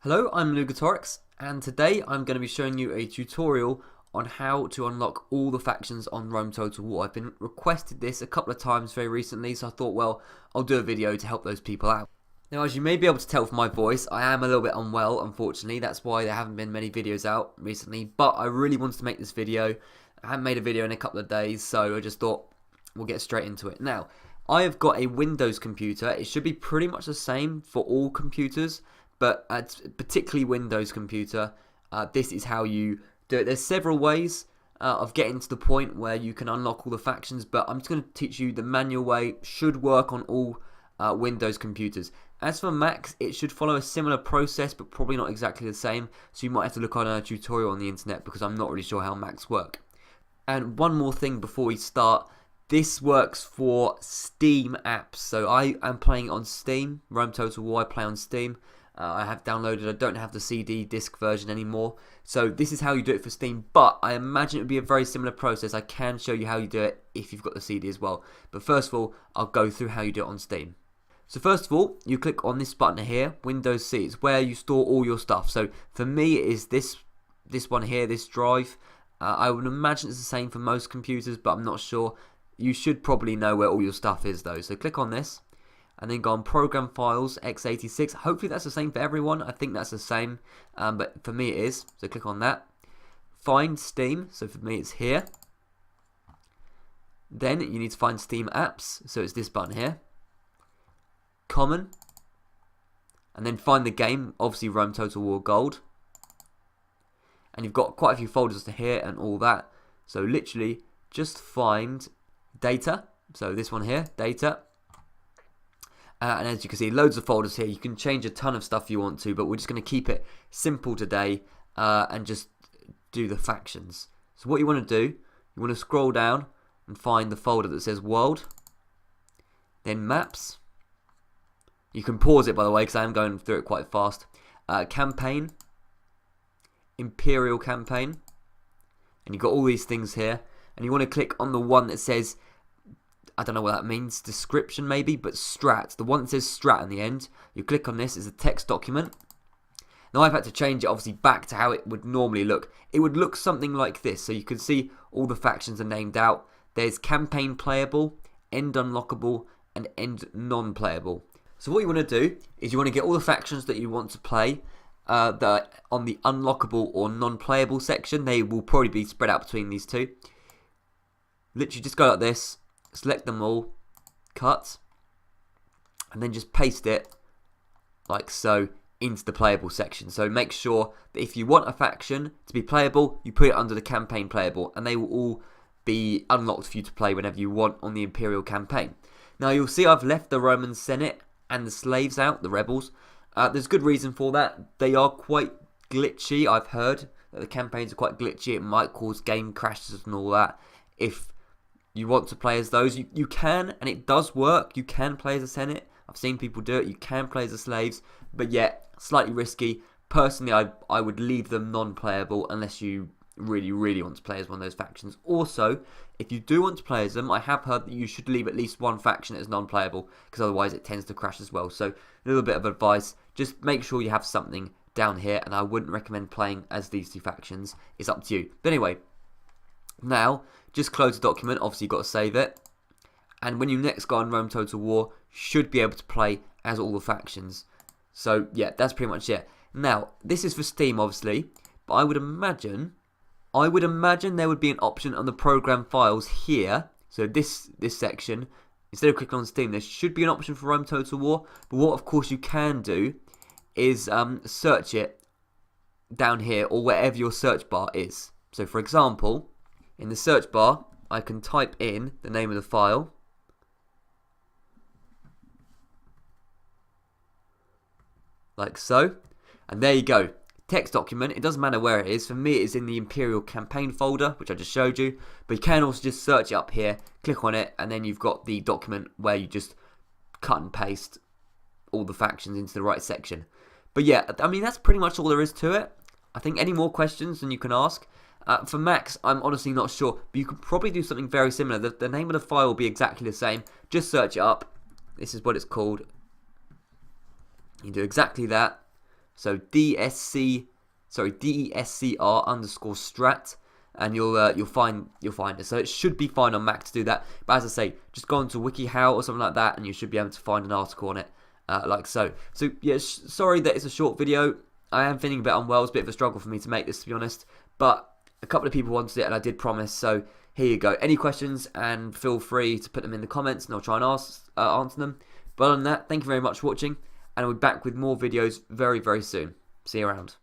Hello, I'm Lugatorix, and today I'm going to be showing you a tutorial on how to unlock all the factions on Rome Total War. I've been requested this a couple of times very recently, so I thought, well, I'll do a video to help those people out. Now, as you may be able to tell from my voice, I am a little bit unwell, unfortunately. That's why there haven't been many videos out recently, but I really wanted to make this video. I haven't made a video in a couple of days, so I just thought we'll get straight into it. Now, I have got a Windows computer. It should be pretty much the same for all computers, but particularly Windows computer, this is how you do it. There's several ways of getting to the point where you can unlock all the factions, but I'm just going to teach you the manual way. Should work on all Windows computers. As for Macs, it should follow a similar process, but probably not exactly the same, so you might have to look on a tutorial on the internet because I'm not really sure how Macs work. And one more thing before we start, this works for Steam apps. So I am playing on Steam, Rome Total War, I play on Steam. I have downloaded, I don't have the CD disc version anymore. So this is how you do it for Steam, but I imagine it would be a very similar process. I can show you how you do it if you've got the CD as well. But first of all, I'll go through how you do it on Steam. So first of all, you click on this button here, Windows C. It's where you store all your stuff. So for me, it is this one here, this drive. I would imagine it's the same for most computers, but I'm not sure. You should probably know where all your stuff is though. So click on this. And then go on Program Files, x86. Hopefully that's the same for everyone. I think that's the same, but for me it is. So click on that. Find Steam. So for me it's here. Then you need to find Steam Apps. So it's this button here. Common. And then find the game. Obviously Rome Total War Gold. And you've got quite a few folders to here and all that. So literally just find Data. So this one here, Data. And as you can see, loads of folders here. You can change a ton of stuff you want to, but we're just going to keep it simple today and just do the factions. So what you want to do, you want to scroll down and find the folder that says World, then Maps. You can pause it, by the way, because I am going through it quite fast. Campaign, Imperial Campaign, and you've got all these things here. And you want to click on the one that says, I don't know what that means, description maybe, but strat, the one that says strat in the end. You click on this, it's a text document. Now I've had to change it obviously back to how it would normally look. It would look something like this, so you can see all the factions are named out. There's campaign playable, end unlockable, and end non-playable. So what you want to do is you want to get all the factions that you want to play that are on the unlockable or non-playable section. They will probably be spread out between these two. Literally just go like this. Select them all, cut, and then just paste it like so into the playable section. So make sure that if you want a faction to be playable, you put it under the campaign playable, and they will all be unlocked for you to play whenever you want on the Imperial campaign. Now you'll see I've left the Roman Senate and the slaves out, the rebels. There's good reason for that. They are quite glitchy. I've heard that the campaigns are quite glitchy. It might cause game crashes and all that. If you want to play as those, you can, and it does work. You can play as a Senate. I've seen people do it. You can play as the slaves, but yet slightly risky. Personally, I would leave them non-playable unless you really, really want to play as one of those factions. Also, if you do want to play as them, I have heard that you should leave at least one faction as non-playable, because otherwise it tends to crash as well. So a little bit of advice, just make sure you have something down here, and I wouldn't recommend playing as these two factions. It's up to you. But anyway, now, just close the document, obviously you've got to save it. And when you next go on Rome Total War, you should be able to play as all the factions. So yeah, that's pretty much it. Now, this is for Steam obviously, but I would imagine there would be an option on the program files here. So this section, instead of clicking on Steam, there should be an option for Rome Total War. But what of course you can do is search it down here or wherever your search bar is. So for example, in the search bar, I can type in the name of the file. Like so. And there you go. Text document. It doesn't matter where it is. For me, it's in the Imperial Campaign folder, which I just showed you. But you can also just search it up here, click on it, and then you've got the document where you just cut and paste all the factions into the right section. But yeah, I mean, that's pretty much all there is to it. I think any more questions than you can ask. For Macs, I'm honestly not sure, but you could probably do something very similar. The name of the file will be exactly the same. Just search it up. This is what it's called. You do exactly that. So DESCR underscore strat, and you'll find it. So it should be fine on Mac to do that. But as I say, just go on to WikiHow or something like that, and you should be able to find an article on it, like so. So yeah, sorry that it's a short video. I am feeling a bit unwell. It's a bit of a struggle for me to make this, to be honest. But a couple of people wanted it, and I did promise. So here you go. Any questions, and feel free to put them in the comments, and I'll try and answer them. But other than that, thank you very much for watching, and I'll be back with more videos very, very soon. See you around.